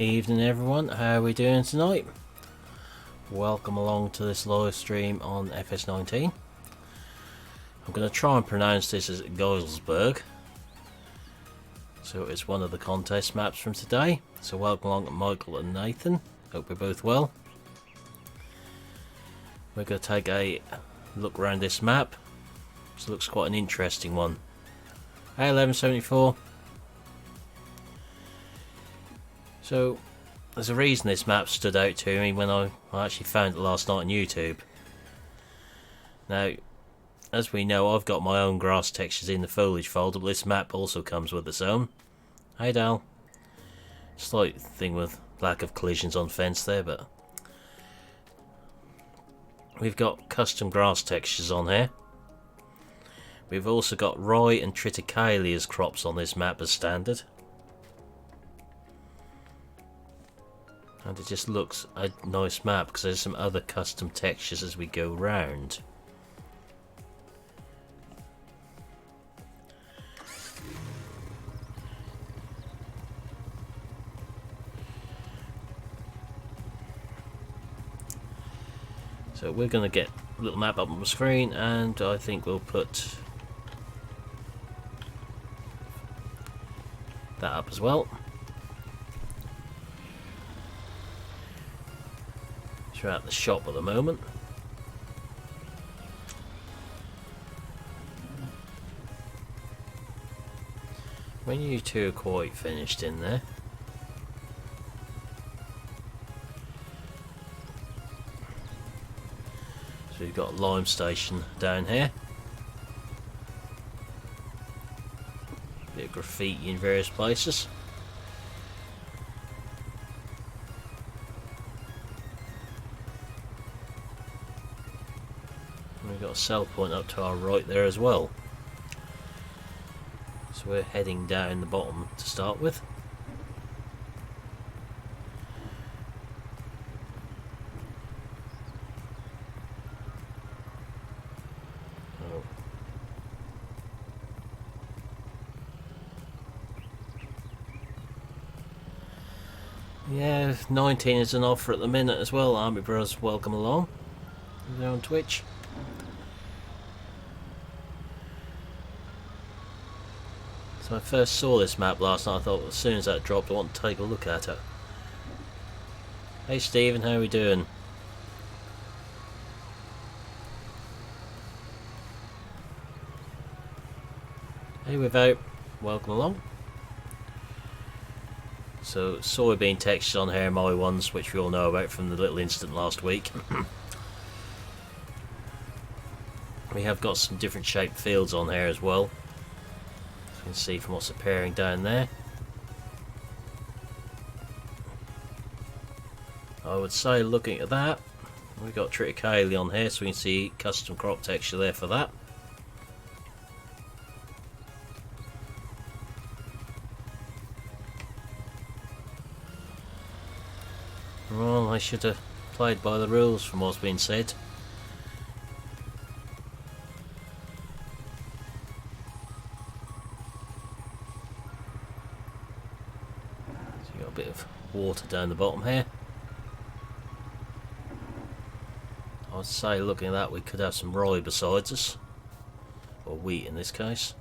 Evening everyone, how are we doing tonight? Welcome along to this live stream on FS19. I'm going to try and pronounce this as Geiselsberg. So it's one of the contest maps from today. So welcome along Michael and Nathan, hope you're both well. We're going to take a look around this map. This looks quite an interesting one. Hey 1174. So, there's a reason this map stood out to me when I actually found it last night on YouTube. Now, as we know, I've got my own grass textures in the foliage folder, but this map also comes with its own. Hey Dal. Slight thing with lack of collisions on fence there, but we've got custom grass textures on here. We've also got rye and triticale as crops on this map as standard. And it just looks a nice map because there's some other custom textures as we go round. So we're going to get a little map up on the screen, and I think we'll put that up as well. We're at the shop at the moment. When you two are quite finished in there, so we've got Lime Station down here, bit of graffiti in various places. We've got a sell point up to our right there as well. So we're heading down the bottom to start with. Oh. Yeah, 19 is an offer at the minute as well. Army Bros, welcome along. They're on Twitch. So I first saw this map last night. I thought as soon as that dropped I want to take a look at it. Hey Stephen, how are we doing? Hey Without, welcome along. So soybean textures on here, my ones, which we all know about from the little incident last week. We have got some different shaped fields on here as well. You can see from what's appearing down there. I would say, looking at that, we've got triticale on here, so we can see custom crop texture there for that. Well, I should have played by the rules from what's been said. Bit of water down the bottom here. I'd say, looking at that, we could have some rye besides us, or wheat in this case.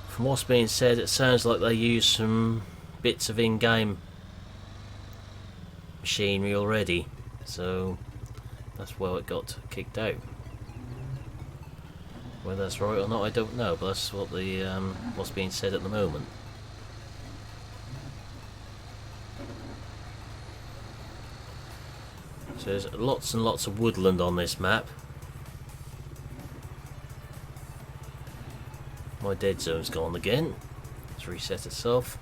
From what's being said, it sounds like they use some bits of in-game machinery already, so that's where it got kicked out. Whether that's right or not, I don't know, but that's what the what's being said at the moment. So there's lots and lots of woodland on this map. My dead zone's gone again. It's reset itself.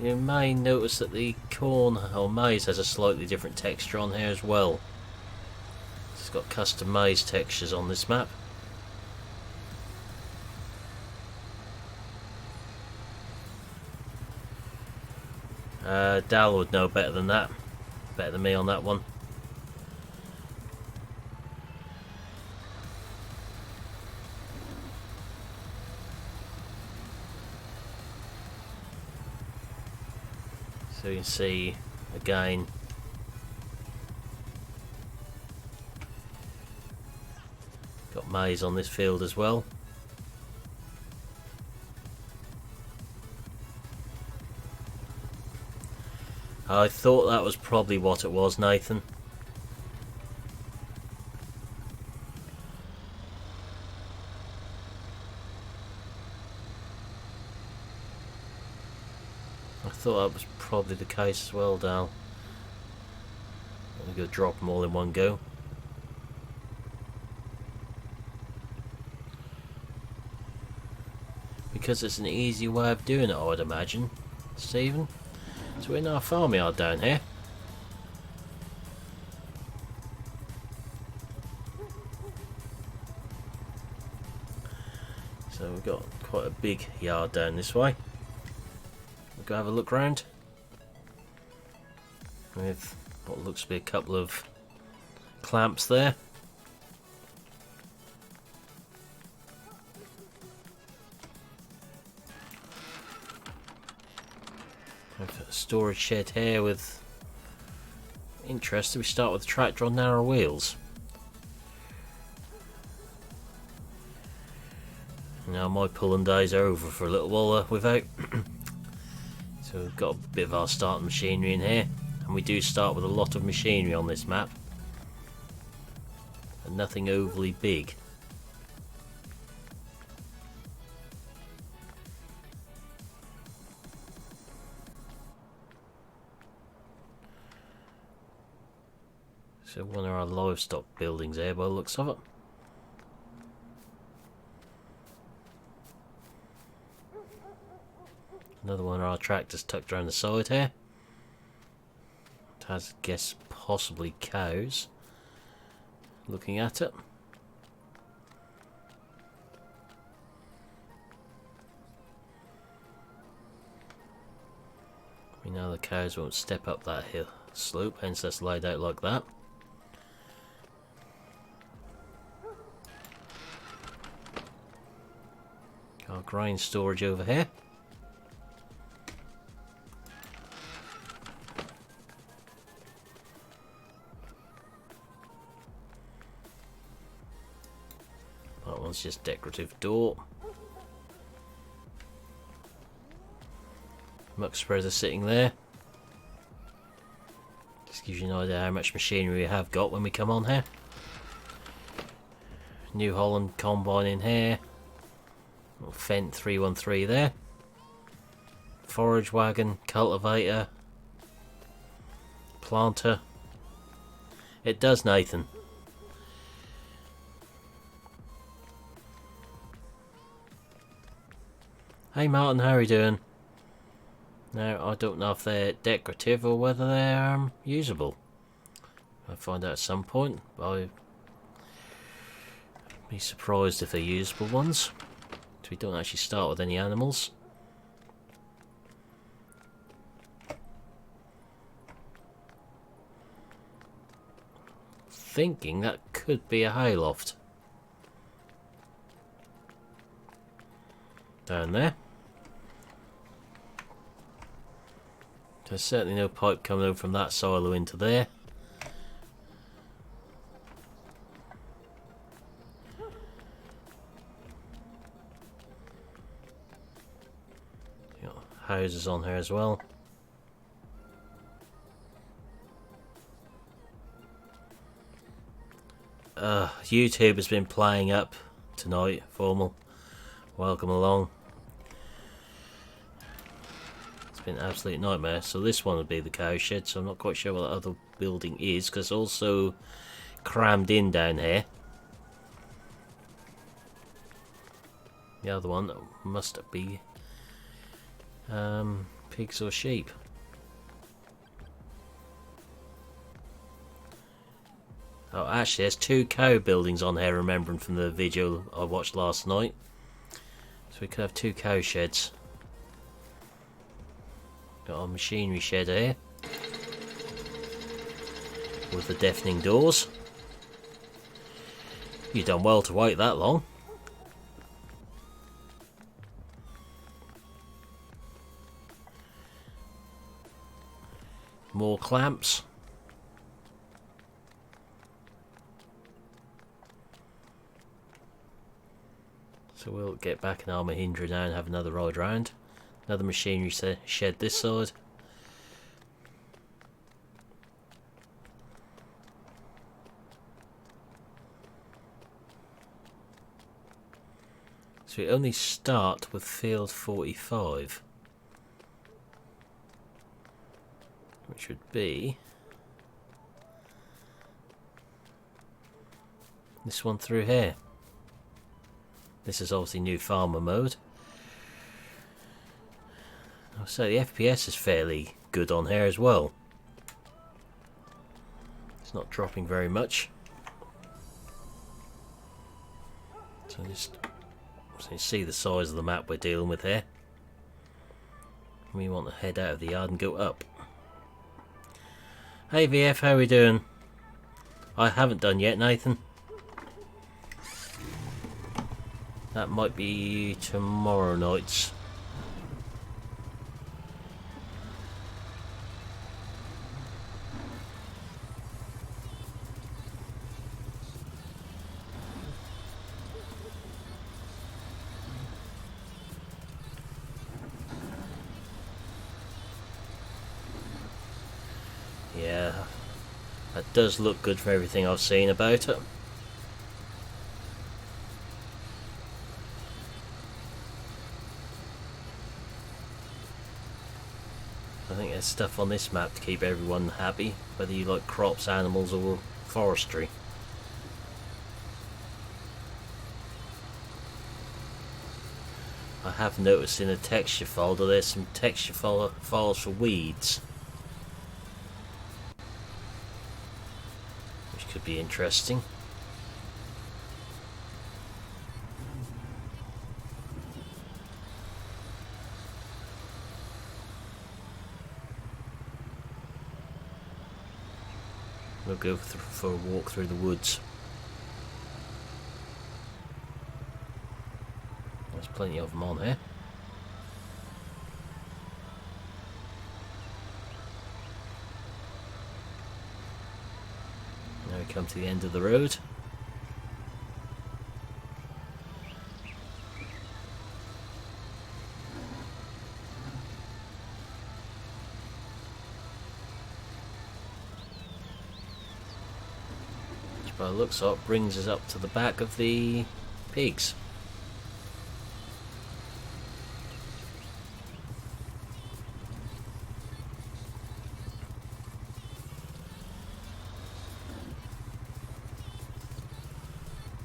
You may notice that the corn or maize has a slightly different texture on here as well. It's got custom maize textures on this map. Dal would know better than that. Better than me on that one. So you can see again got maize on this field as well. I thought that was probably what it was, Nathan. I thought that was probably the case as well, Dal. I'm going to drop them all in one go. Because it's an easy way of doing it, I would imagine, Stephen. So we're in our farmyard down here. So we've got quite a big yard down this way. We'll go have a look round. With what looks to be a couple of clamps there. A storage shed here with interest. We start with the tractor on narrow wheels. Now my pulling days are over for a little while without. So we've got a bit of our starting machinery in here, and we do start with a lot of machinery on this map, and nothing overly big. So one of our livestock buildings there by the looks of it. Another one of our tractors tucked around the side here. It has, I guess, possibly cows. Looking at it. We know the cows won't step up that hill slope, hence that's laid out like that. Our grain storage over here. That one's just decorative door. Muck spreader sitting there. Just gives you an idea how much machinery we have got when we come on here. New Holland combine in here. Little Fendt 313 there. Forage wagon, cultivator, planter. It does, Nathan. Hey Martin, how are you doing? Now, I don't know if they're decorative or whether they're usable. I'll find out at some point, but I'd be surprised if they're usable ones. So we don't actually start with any animals. Thinking that could be a hayloft. Down there. There's certainly no pipe coming over from that silo into there. Got houses on here as well. YouTube has been playing up tonight, Formal. Welcome along. It's been an absolute nightmare. So this one would be the cow shed, so I'm not quite sure what that other building is, because it's also crammed in down here. The other one must be pigs or sheep. Oh, actually, there's two cow buildings on here, remembering from the video I watched last night. So we could have two cow sheds. Got our machinery shed here. With the deafening doors. You've done well to wait that long. More clamps. So we'll get back in our Mahindra now and have another ride round. Another machinery shed this side. So we only start with field 45. Which would be this one through here. This is obviously new farmer mode. So the FPS is fairly good on here as well. It's not dropping very much. So you see the size of the map we're dealing with here. We want to head out of the yard and go up. Hey VF, how are we doing? I haven't done yet, Nathan. That might be tomorrow nights. Yeah, that does look good for everything I've seen about it. I think there's stuff on this map to keep everyone happy, whether you like crops, animals or forestry. I have noticed in the texture folder there's some texture files for weeds, which could be interesting. We'll go for a walk through the woods. There's plenty of them on here. Now we come to the end of the road. By the looks of it, brings us up to the back of the pigs.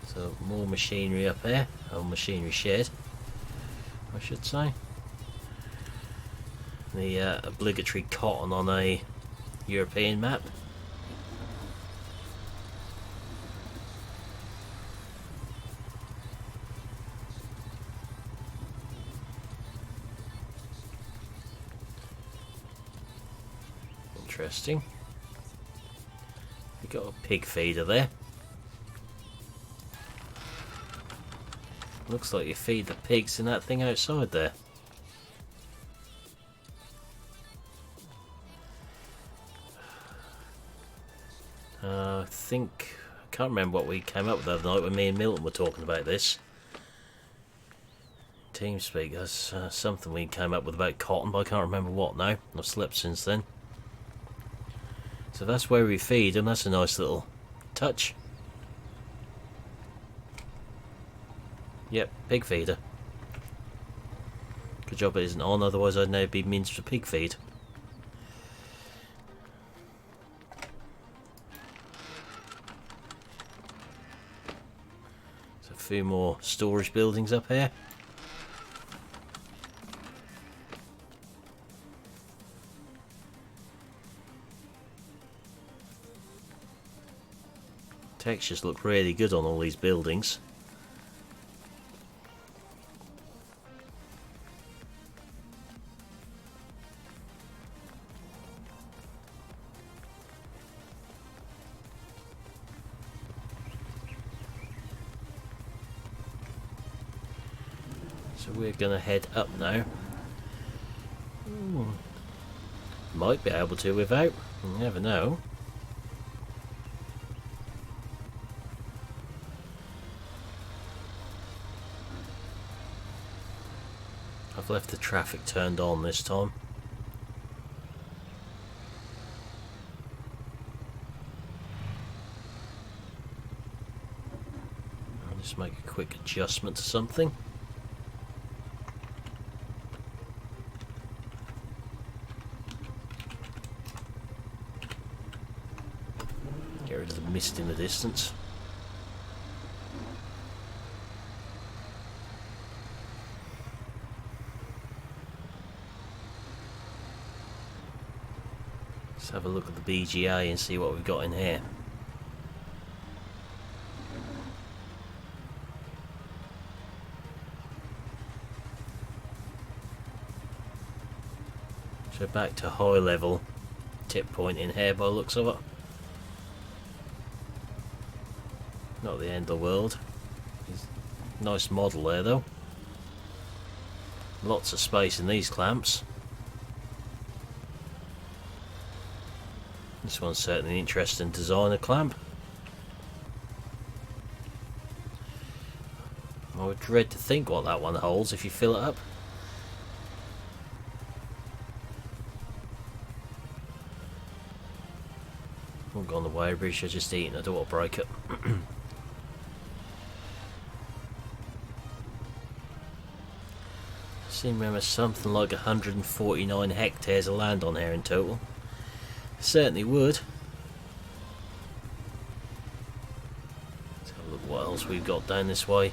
So more machinery up there, or machinery shed, I should say. The obligatory cotton on a European map. Interesting. We've got a pig feeder there. Looks like you feed the pigs in that thing outside there. I can't remember what we came up with the other night when me and Milton were talking about this. TeamSpeak, that's something we came up with about cotton, but I can't remember what now. I've slept since then. So that's where we feed them. That's a nice little touch. Yep, pig feeder. Good job it isn't on, otherwise I'd now be minced for pig feed. There's a few more storage buildings up here. Textures look really good on all these buildings. So we're going to head up now. Ooh. Might be able to without. You never know. I've left the traffic turned on this time. I'll just make a quick adjustment to something. Get rid of the mist in the distance. Let's have a look at the BGA and see what we've got in here. So back to high level tip point in here by the looks of it. Not the end of the world. Nice model there though. Lots of space in these clamps. This one's certainly an interesting designer clamp. I would dread to think what that one holds if you fill it up. I haven't gone the wire bridge, I've just eaten, I don't want to break it. I seem to remember something like 149 hectares of land on here in total. Certainly would. Let's have a look what else we've got down this way.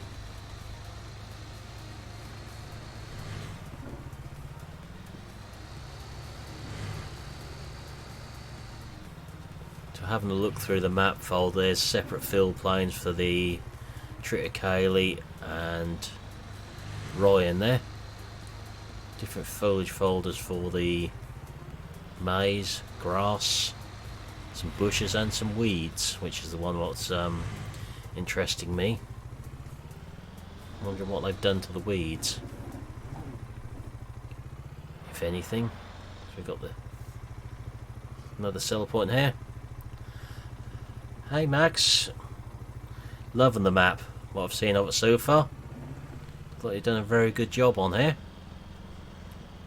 So having a look through the map folder, there's separate fill planes for the triticale and Ryan there. Different foliage folders for the maize, grass, some bushes and some weeds, which is the one what's interesting me. I'm wondering what they've done to the weeds, if anything. So we've got another seller point here. Hey Max, loving the map, what I've seen of it so far. Thought you've done a very good job on here.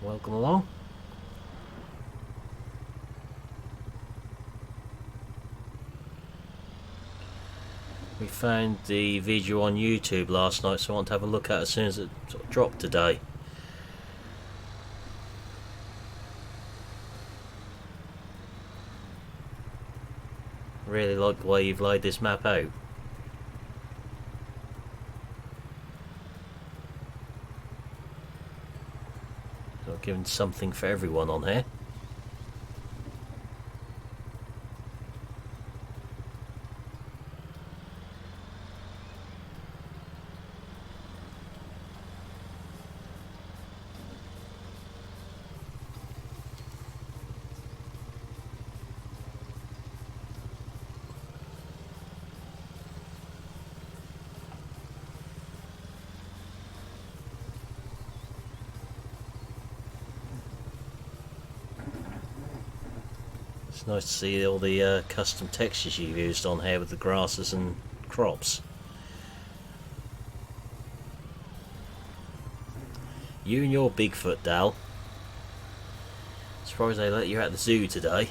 Welcome along. We found the video on YouTube last night, so I want to have a look at it as soon as it sort of dropped today. Really like the way you've laid this map out. So I've given something for everyone on here. It's nice to see all the custom textures you've used on here with the grasses and crops. You and your Bigfoot, Dal. Surprised they let you out the zoo today.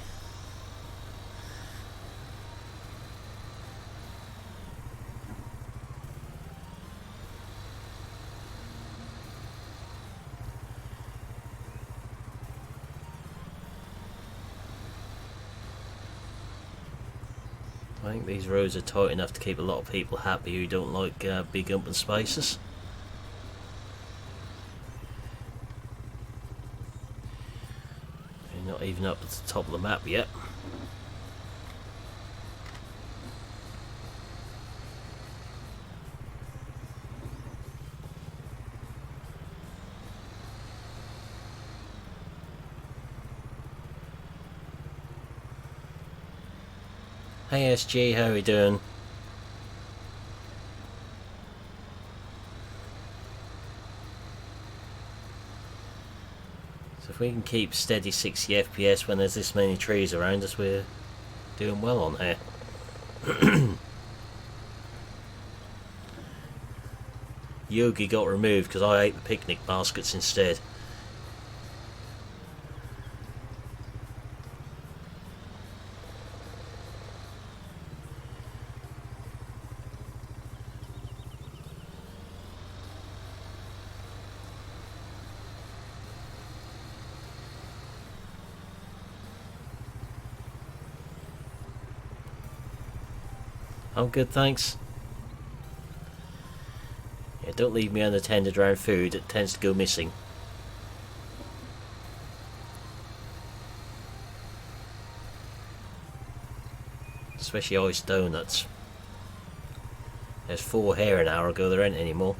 I think these roads are tight enough to keep a lot of people happy who don't like big open spaces. You're not even up at the top of the map yet. Hey SG, how are we doing? So if we can keep steady 60 FPS when there's this many trees around us, we're doing well on here. Yogi got removed because I ate the picnic baskets instead. I'm good, thanks. Yeah, don't leave me unattended around food, it tends to go missing. Especially iced donuts. There's 4 here an hour ago, there ain't any more.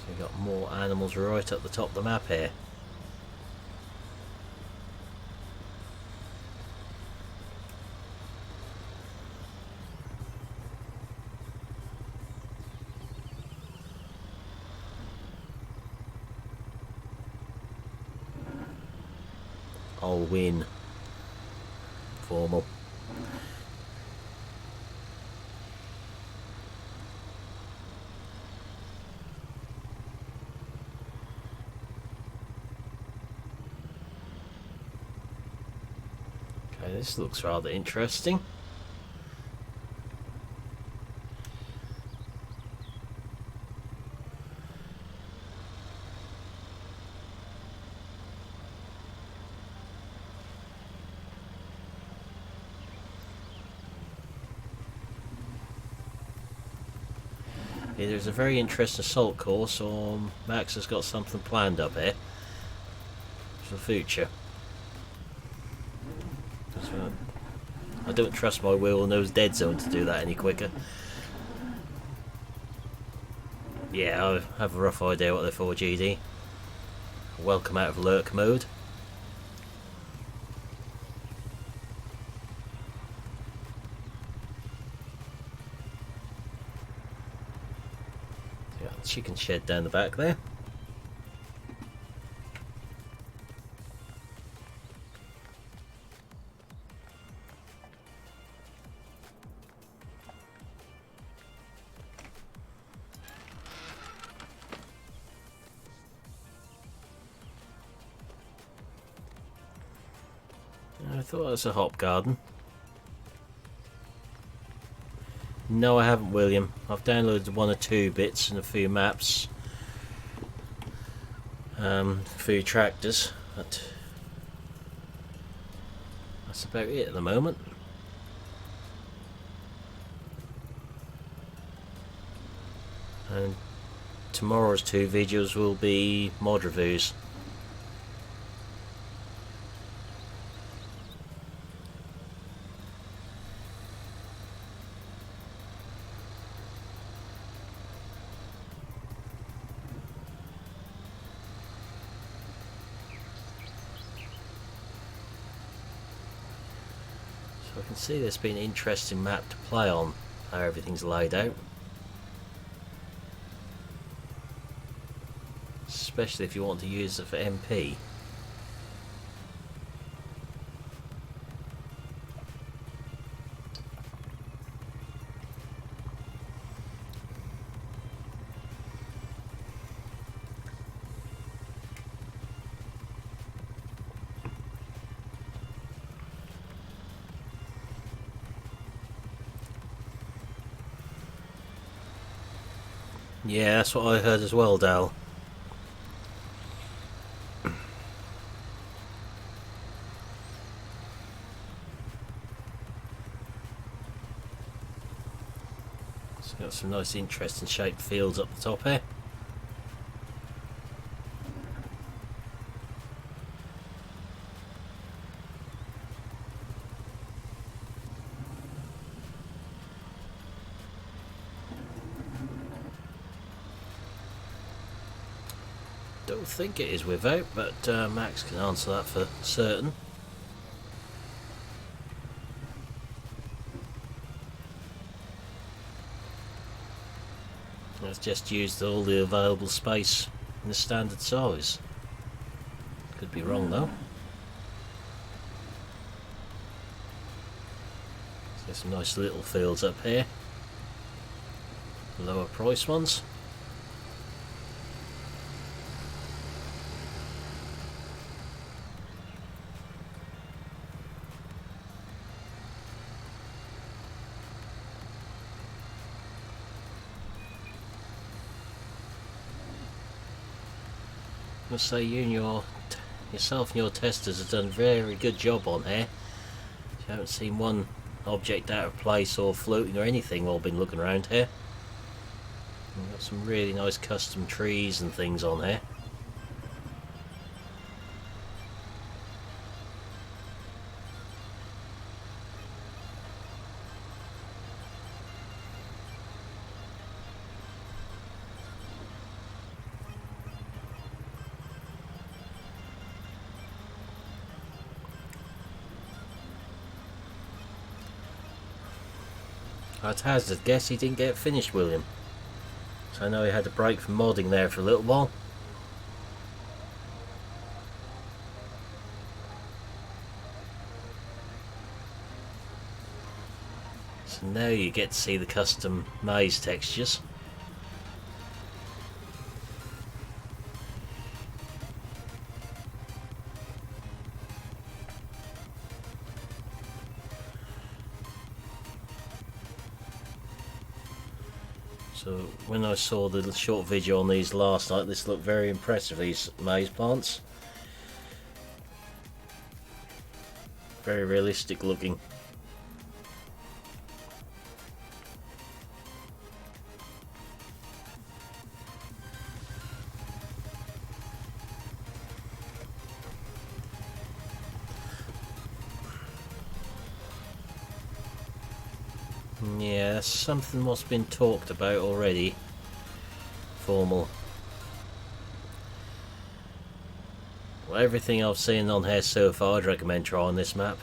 We've got more animals right at the top of the map here. I'll win. Formal. Okay, this looks rather interesting. Yeah, there's a very interesting assault course, or Max has got something planned up here for the future. I don't trust my wheel nose dead zone to do that any quicker. Yeah, I have a rough idea what they're for, GD. Welcome out of lurk mode. Yeah, chicken shed down the back there. I thought it was a hop garden. No, I haven't, William. I've downloaded 1 or 2 bits and a few maps, a few tractors, but that's about it at the moment. And tomorrow's 2 videos will be mod reviews. So I can see there's been an interesting map to play on, how everything's laid out. Especially if you want to use it for MP. Yeah, that's what I heard as well, Dal. So got some nice interesting shaped fields up the top here. Don't think it is without, but Max can answer that for certain. I've just used all the available space in the standard size. Could be wrong though. There's some nice little fields up here. Lower price ones. I must say, you and yourself and your testers have done a very good job on here. You haven't seen one object out of place or floating or anything while I've been looking around here. We've got some really nice custom trees and things on here. I'd hazard guess he didn't get finished, William. So I know he had a break from modding there for a little while. So now you get to see the custom maze textures. So when I saw the short video on these last night, this looked very impressive, these maze plants. Very realistic looking. Yeah, that's something what's been talked about already. Formal. Well, everything I've seen on here so far, I'd recommend trying this map.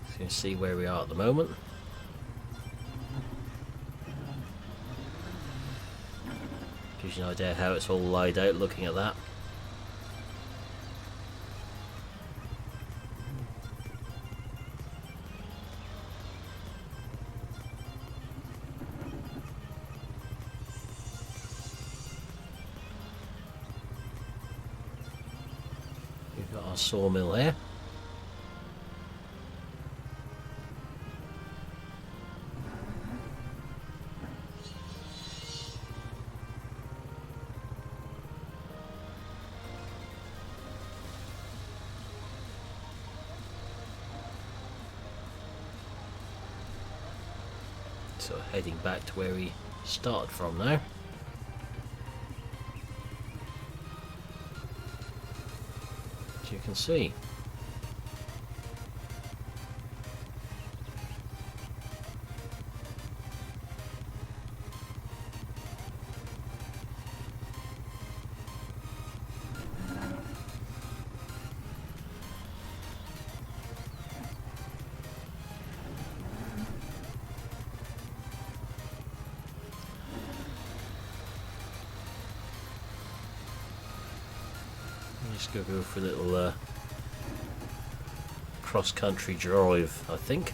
So you can see where we are at the moment. Gives you an idea how it's all laid out looking at that. We've got our sawmill here. So heading back to where we started from now. As you can see. Just go for a little cross-country drive, I think.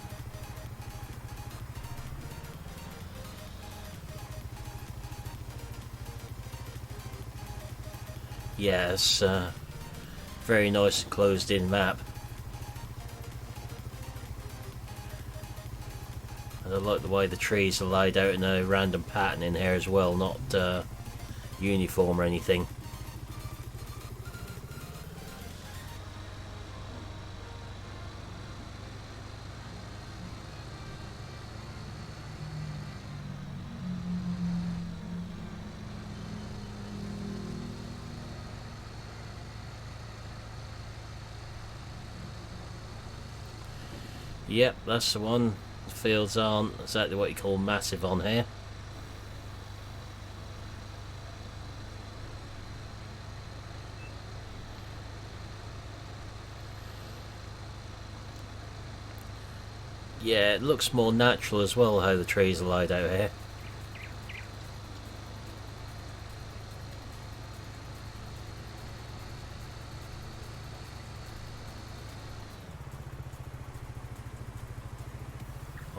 Yeah, it's very nice and closed-in map. And I like the way the trees are laid out in a random pattern in here as well, not uniform or anything. Yep, that's the one. The fields aren't exactly what you call massive on here. Yeah, it looks more natural as well how the trees are laid out here.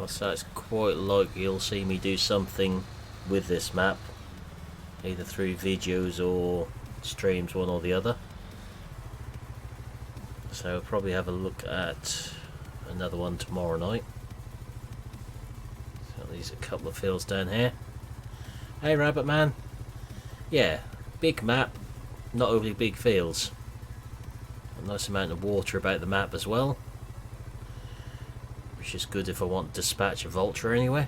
So it's quite likely you'll see me do something with this map, either through videos or streams, one or the other. So I'll probably have a look at another one tomorrow night. So these are a couple of fields down here. Hey Rabbit Man. Yeah, big map, not overly big fields. A nice amount of water about the map as well, which is good if I want to dispatch a vulture anyway.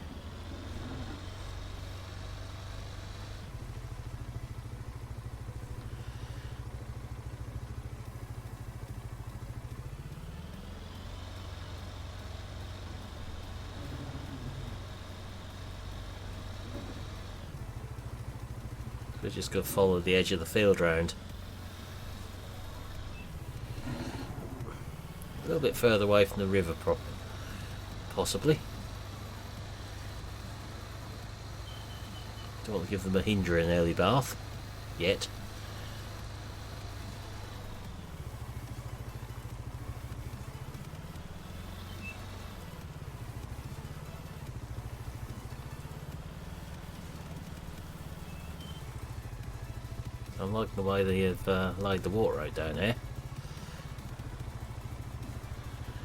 We're just going to follow the edge of the field round. A little bit further away from the river possibly. Don't want to give the Mahindra an early bath yet. I'm liking the way they have laid the water out down here.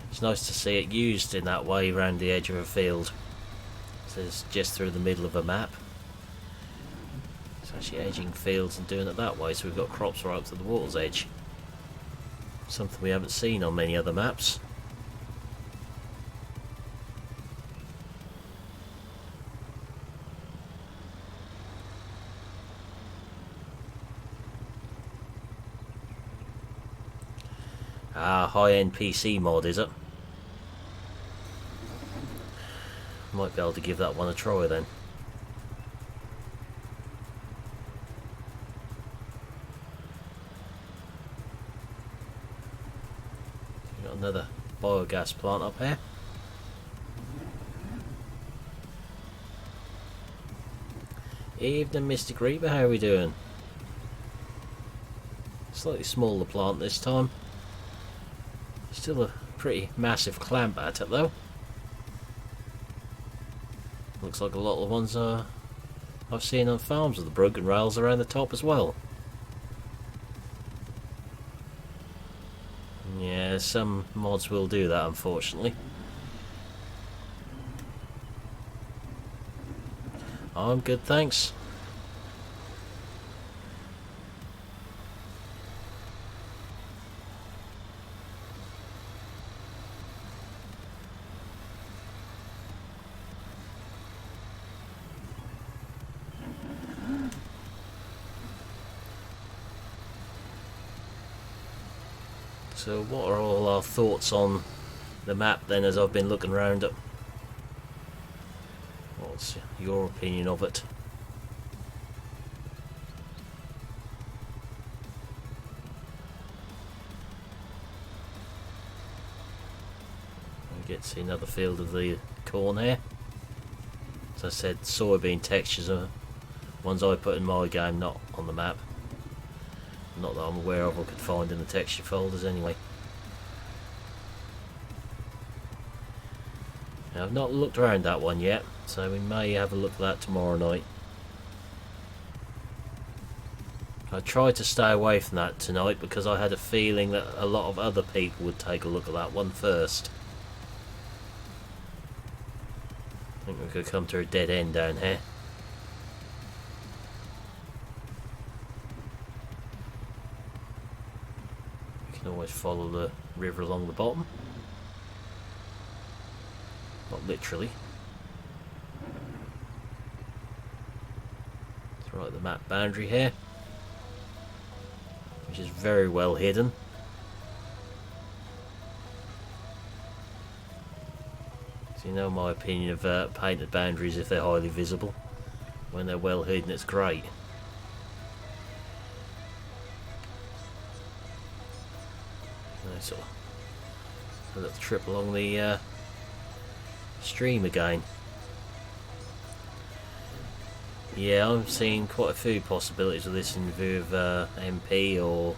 It's nice to see it used in that way around the edge of a field. So it's just through the middle of a map. It's actually edging fields and doing it that way, so we've got crops right up to the water's edge. Something we haven't seen on many other maps. Ah, high-end PC mod, is it? Might be able to give that one a try then. Got another biogas plant up here. Evening, Mystic Reaper, how are we doing? Slightly smaller plant this time. Still a pretty massive clamp at it though. Looks like a lot of the ones I've seen on farms with the broken rails around the top as well. Yeah, some mods will do that unfortunately. I'm good, thanks. So what are all our thoughts on the map then, as I've been looking around it? What's your opinion of it? We get to see another field of the corn here. As I said, soybean textures are ones I put in my game, not on the map. Not that I'm aware of or could find in the texture folders anyway. Now, I've not looked around that one yet, so we may have a look at that tomorrow night. I tried to stay away from that tonight because I had a feeling that a lot of other people would take a look at that one first. I think we could come to a dead end down here. Always follow the river along the bottom, not literally. It's right at the map boundary here, which is very well hidden. You know my opinion of painted boundaries if they're highly visible. When they're well hidden, it's great. Nice sort of a little trip along the stream again. Yeah, I'm seeing quite a few possibilities of this in view of MP or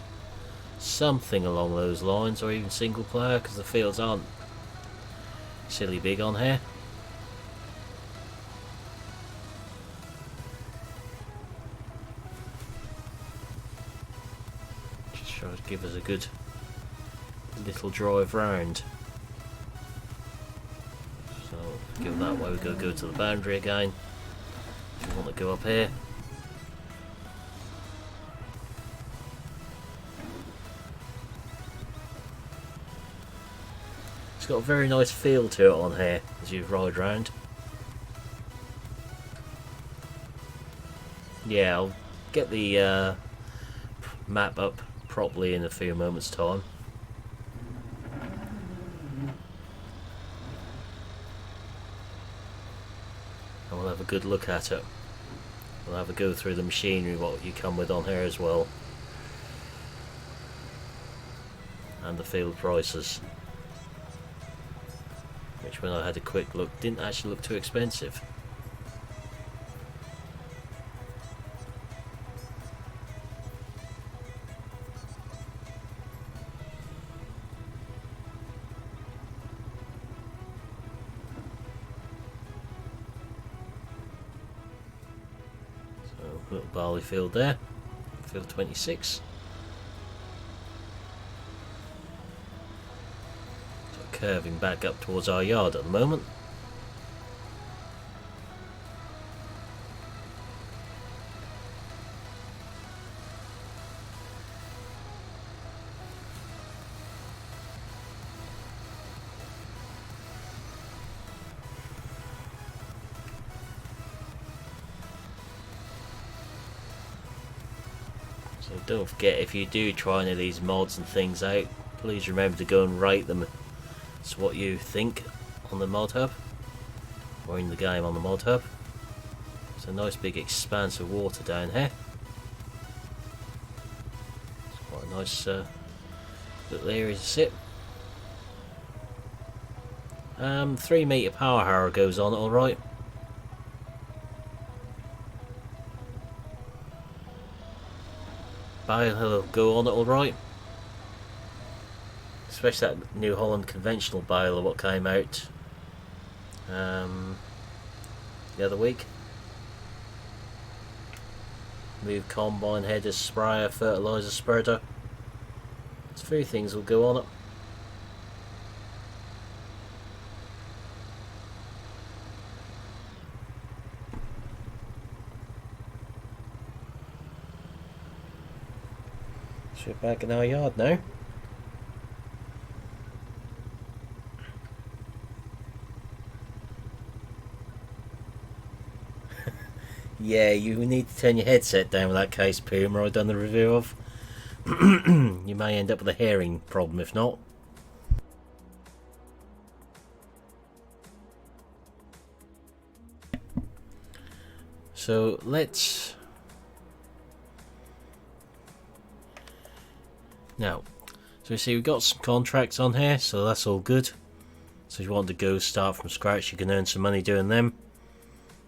something along those lines, or even single player, because the fields aren't silly big on here. Just try to give us a good little drive round. So go that way, we've got to go to the boundary again. If we want to go up here. It's got a very nice feel to it on here as you ride round. Yeah, I'll get the map up properly in a few moments' time. And we'll have a good look at it. We'll have a go through the machinery, what you come with on here as well. And the field prices. Which, when I had a quick look, didn't actually look too expensive. So, little barley field there, field 26. Curving back up towards our yard at the moment. So don't forget, if you do try any of these mods and things out, please remember to go and rate them. It's what you think on the mod hub, or in the game on the mod hub. It's a nice big expanse of water down here. It's quite a nice little area to sit. 3 meter power harrow goes on it alright. Bale will go on it alright. Especially that New Holland conventional baler what came out the other week. Move combine header, sprayer, fertiliser spreader. There's a few things will go on it. So we're back in our yard now. Yeah, you need to turn your headset down with that case, Puma I've done the review of. You may end up with a hearing problem if not. So let's... Now, so you see we've got some contracts on here, so that's all good. So if you want to go start from scratch, you can earn some money doing them.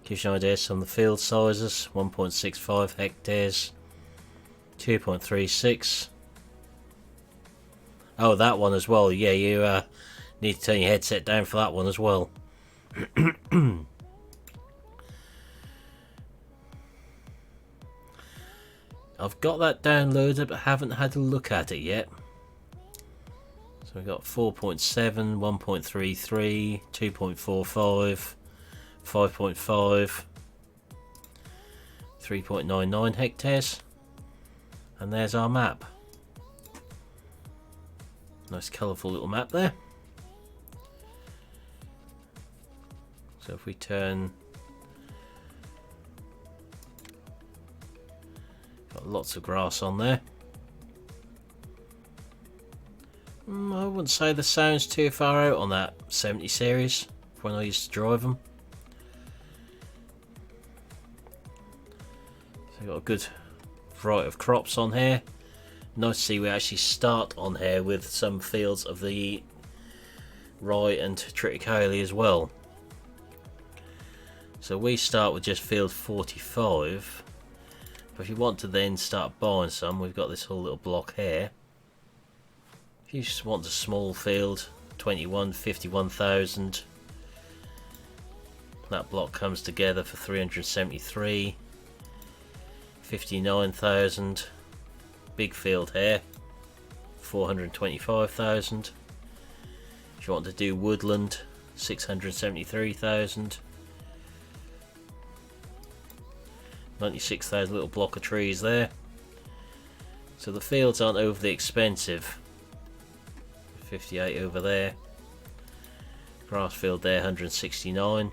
Gives you an idea some of the field sizes: 1.65 hectares, 2.36. Oh, that one as well. Yeah, you need to turn your headset down for that one as well. I've got that downloaded but haven't had a look at it yet. So we've got 4.7, 1.33, 2.45, 5.5, 3.99 hectares, and there's our map. Nice colourful little map there. So if we turn, got lots of grass on there. I wouldn't say the sound's too far out on that 70 series. when I used to drive them. So we've got a good variety of crops on here. Nice to see we actually start on here with some fields of the rye and triticale as well. So we start with just field 45, but if you want to then start buying some, we've got this whole little block here. If you just want a small field, 51,000, that block comes together for 373, 59,000. Big field here, 425,000. If you want to do woodland, 673,000. 96,000 little block of trees there. So the fields aren't overly expensive. 58 over there. Grass field there, 169.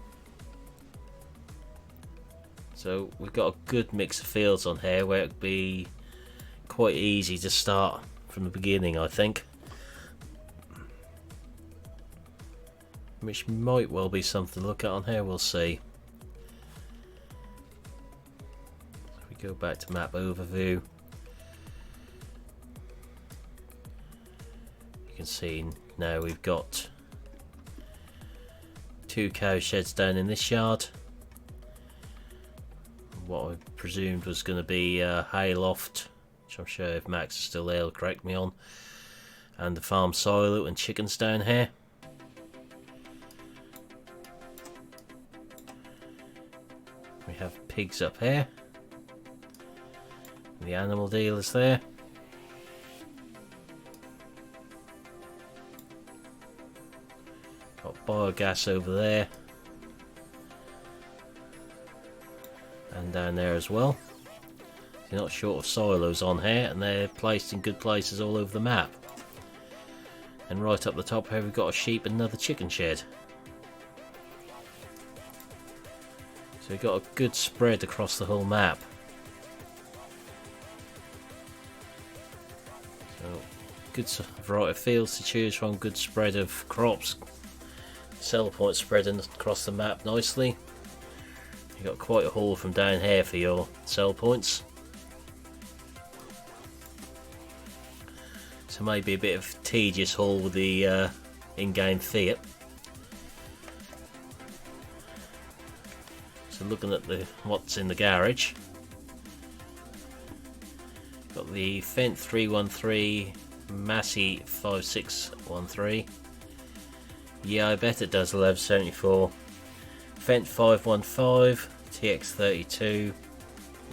So we've got a good mix of fields on here where it'd be quite easy to start from the beginning, I think. Which might well be something to look at on here, we'll see. So we go back to map overview. You can see now we've got 2 cow sheds down in this yard. What I presumed was going to be a hay loft, which I'm sure if Max is still there he'll correct me on, and the farm silo and chickens down here. We have pigs up here, the animal dealers there. Got biogas over there and down there as well. You're not short of silos on here, and they're placed in good places all over the map. And right up the top here we've got a sheep and another chicken shed. So we've got a good spread across the whole map. So good variety of fields to choose from, good spread of crops. Sell points spreading across the map nicely. You've got quite a haul from down here for your sell points. So maybe a bit of tedious haul with the in-game Fiat. So looking at what's in the garage, got the Fendt 313 Massey 5613. Yeah, I bet it does 1174. Fendt 515 TX32.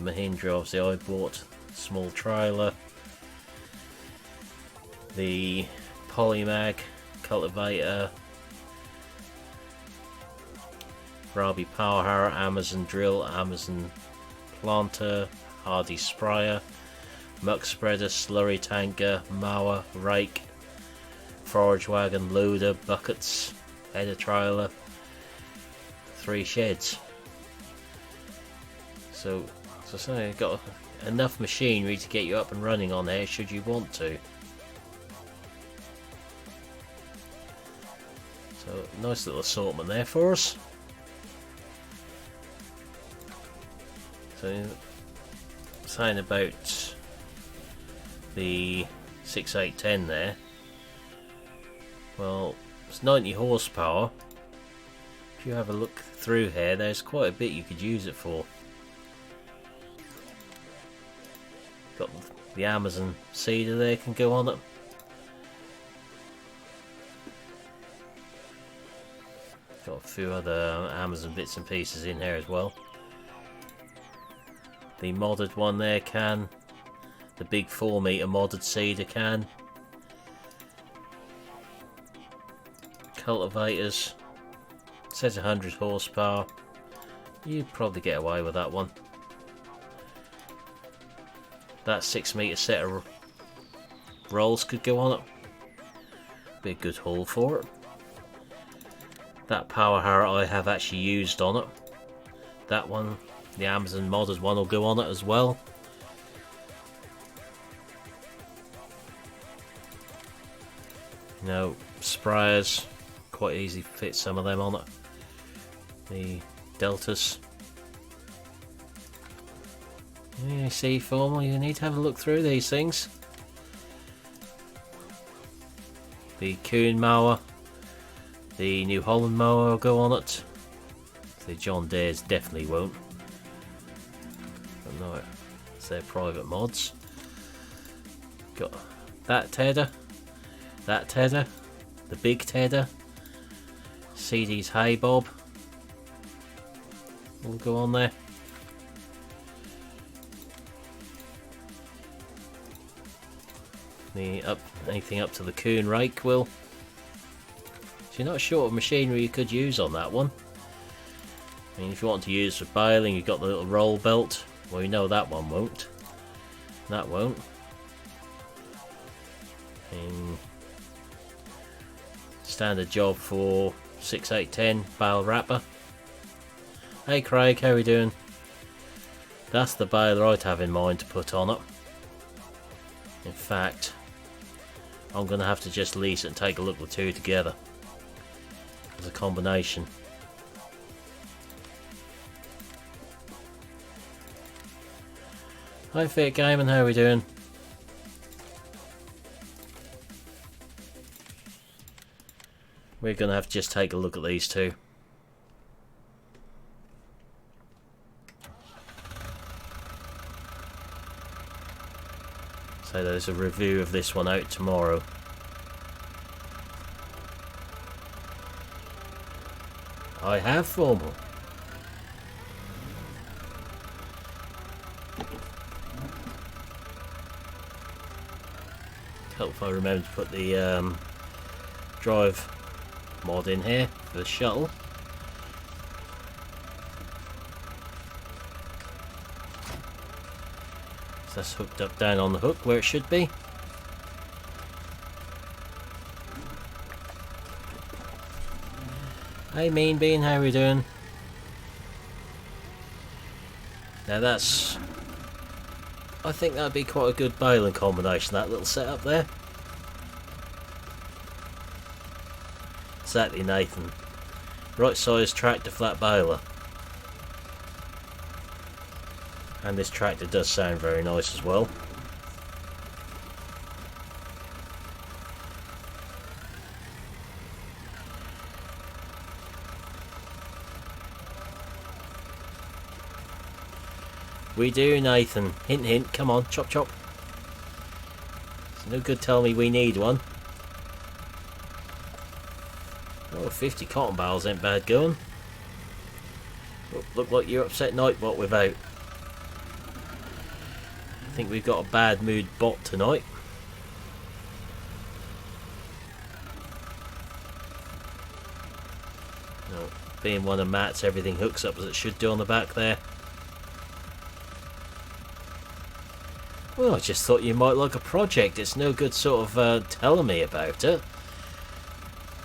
Mahindra, obviously I bought small trailer. The Polymag cultivator, Rabi power harrow, Amazon drill, Amazon planter, Hardy sprayer, muck spreader, slurry tanker, mower, rake, forage wagon, loader, buckets, header trailer, 3 sheds. So I say, you've got enough machinery to get you up and running on there should you want to. So nice little assortment there for us. So saying about the 6810 there, well, it's 90 horsepower. If you have a look through here, there's quite a bit you could use it for. Got the Amazon seeder there, can go on it. Got a few other Amazon bits and pieces in here as well. The modded one there can. The big 4 meter modded seeder can. Cultivators. Says 100 horsepower. You'd probably get away with that one. That 6 meter set of rolls could go on it. Be a good haul for it. That power harrow I have actually used on it. That one, the Amazon modded one, will go on it as well. You know, sprayers, quite easy to fit some of them on it. the deltas. Yeah, see, formal, you need to have a look through these things. The Kuhn mower, the New Holland mower will go on it. The John Deere's definitely won't. But no, it's their private mods. Got that tedder, the big tedder, CD's hay bob will go on there. Anything up to the Kuhn rake will. So you're not short of machinery you could use on that one. I mean, if you want to use for baling, you've got the little roll belt. Well, you know that one won't. That won't. Standard job for 6810 bale wrapper. Hey Craig, how are we doing? That's the baler I'd have in mind to put on it. In fact, I'm going to have to just lease it and take a look at the two together as a combination. Hi Fit Gaming, how are we doing? We're going to have to just take a look at these two. So there's a review of this one out tomorrow. I have formal. Hope if I remember to put the drive mod in here for the shuttle. So that's hooked up down on the hook where it should be. Hey Mean Bean, how are we doing? Now I think that'd be quite a good baling combination, that little setup there. Exactly, Nathan. Right size tractor flat baler. And this tractor does sound very nice as well. We do, Nathan. Hint hint, come on, chop chop. It's no good telling me we need one. Oh, 50 cotton bales ain't bad going. Oh, look like you're upset Nightbot without. I think we've got a bad mood bot tonight. No, being one of Matt's, everything hooks up as it should do on the back there. Well, I just thought you might like a project. It's no good sort of telling me about it.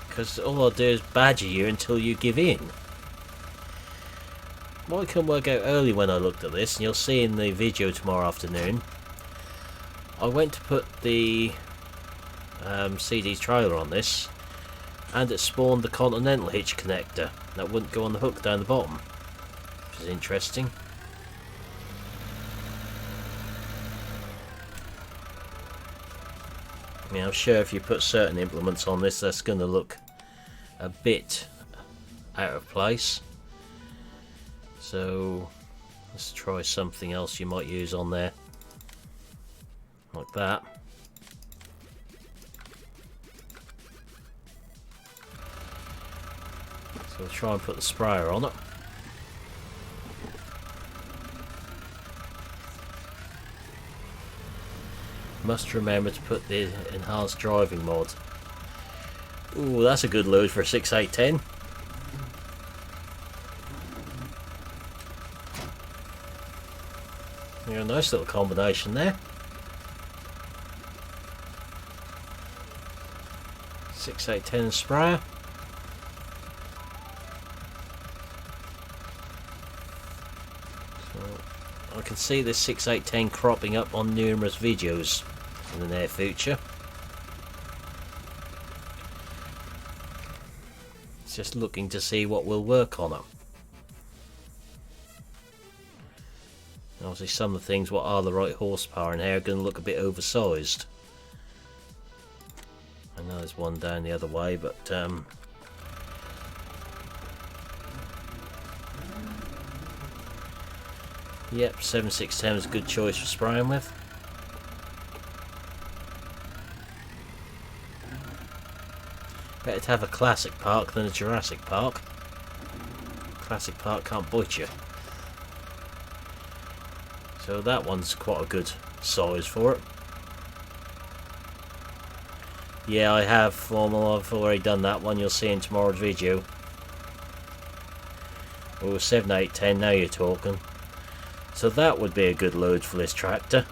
Because all I'll do is badger you until you give in. Well, I couldn't work out early when I looked at this, and you'll see in the video tomorrow afternoon. I went to put the CD trailer on this, and it spawned the Continental hitch connector. That wouldn't go on the hook down the bottom, which is interesting. I mean, I'm sure if you put certain implements on this, that's going to look a bit out of place. So let's try something else you might use on there, like that. So we'll try and put the sprayer on it. Must remember to put the enhanced driving mod. Ooh, that's a good load for a 6810. Yeah, a nice little combination there. 6810 sprayer. So I can see this 6810 cropping up on numerous videos in the near future. It's just looking to see what will work on it. Obviously some of the things what are the right horsepower in here are going to look a bit oversized. I know there's one down the other way, but yep, 7610 is a good choice for spraying with. Better to have a classic park than a Jurassic Park. Classic Park can't bite you. So that one's quite a good size for it. Yeah, I have. Well, I've already done that one. You'll see in tomorrow's video. Oh, 7810, now you're talking. So that would be a good load for this tractor.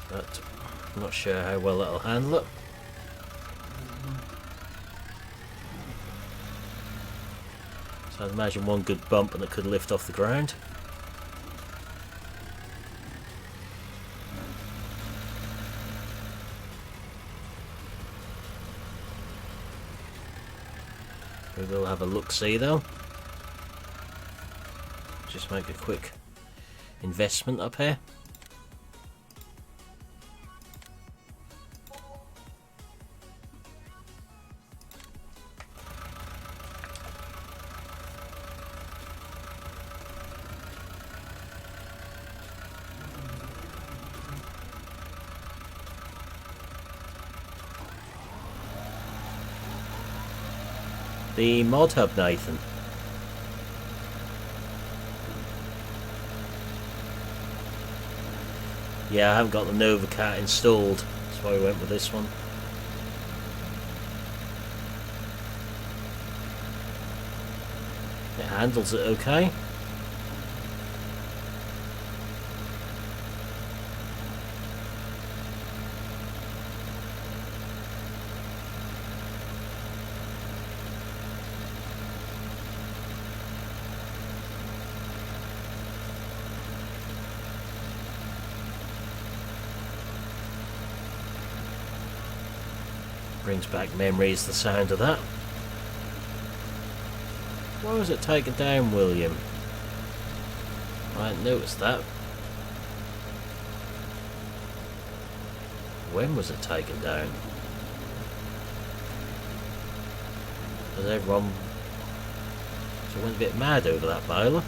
But I'm not sure how well that'll handle it. So I'd imagine one good bump and it could lift off the ground. We will have a look-see though. Just make a quick investment up here. The mod hub, Nathan. Yeah, I haven't got the NovaCat installed. That's why we went with this one. It handles it okay. Brings back memories, the sound of that. Why was it taken down, William? I hadn't noticed that. When was it taken down? Was everyone... So went a bit mad over that boiler?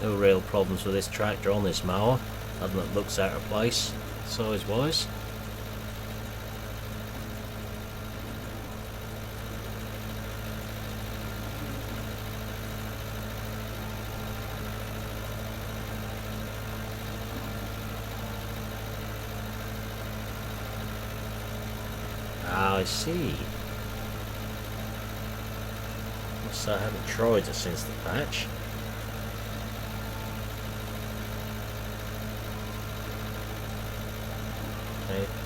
No real problems with this tractor on this mower, other than it looks out of place, size wise. Ah, I see. So I haven't tried it since the patch.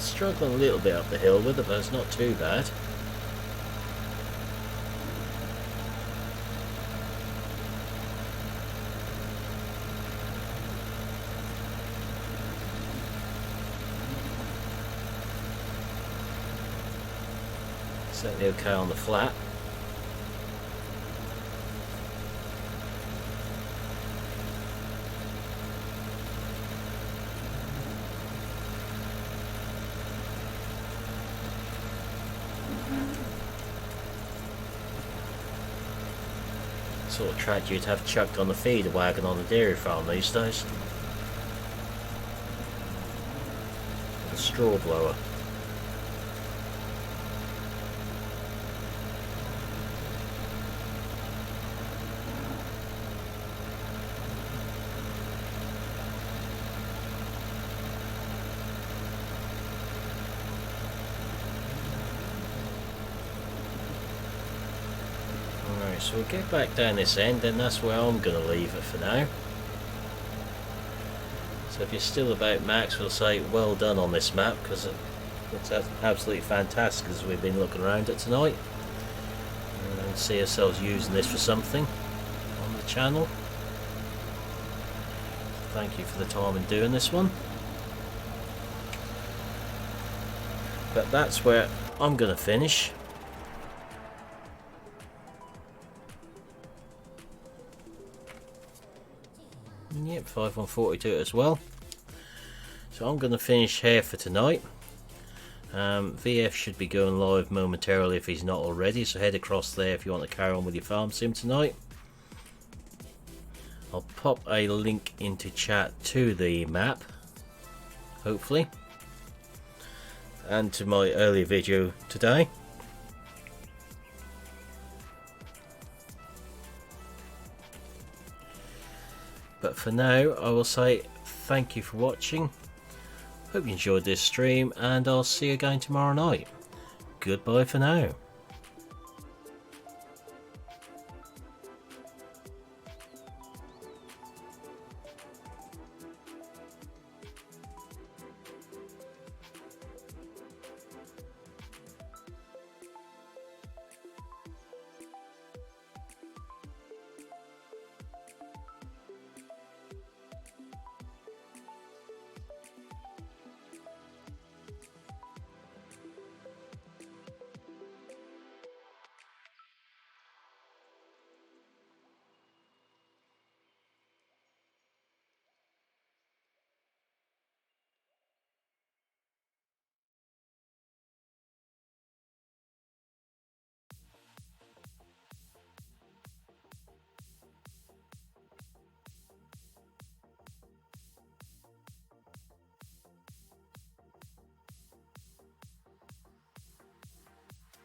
Struggling a little bit up the hill with it, but it's not too bad. Certainly okay on the flat. Sort of tractor you'd have chucked on the feeder wagon on the dairy farm these days. straw blower. Alright, so we'll get back down this end, and that's where I'm going to leave it for now. So if you're still about Max, we'll say well done on this map, because it looks absolutely fantastic as we've been looking around it tonight. And see ourselves using this for something on the channel. Thank you for the time in doing this one. But that's where I'm going to finish. Yep, 5142 as well. So I'm going to finish here for tonight. VF should be going live momentarily if he's not already, so head across there if you want to carry on with your farm sim tonight. I'll pop a link into chat to the map, hopefully, and to my earlier video today. But for now, I will say thank you for watching. Hope you enjoyed this stream, and I'll see you again tomorrow night. Goodbye for now.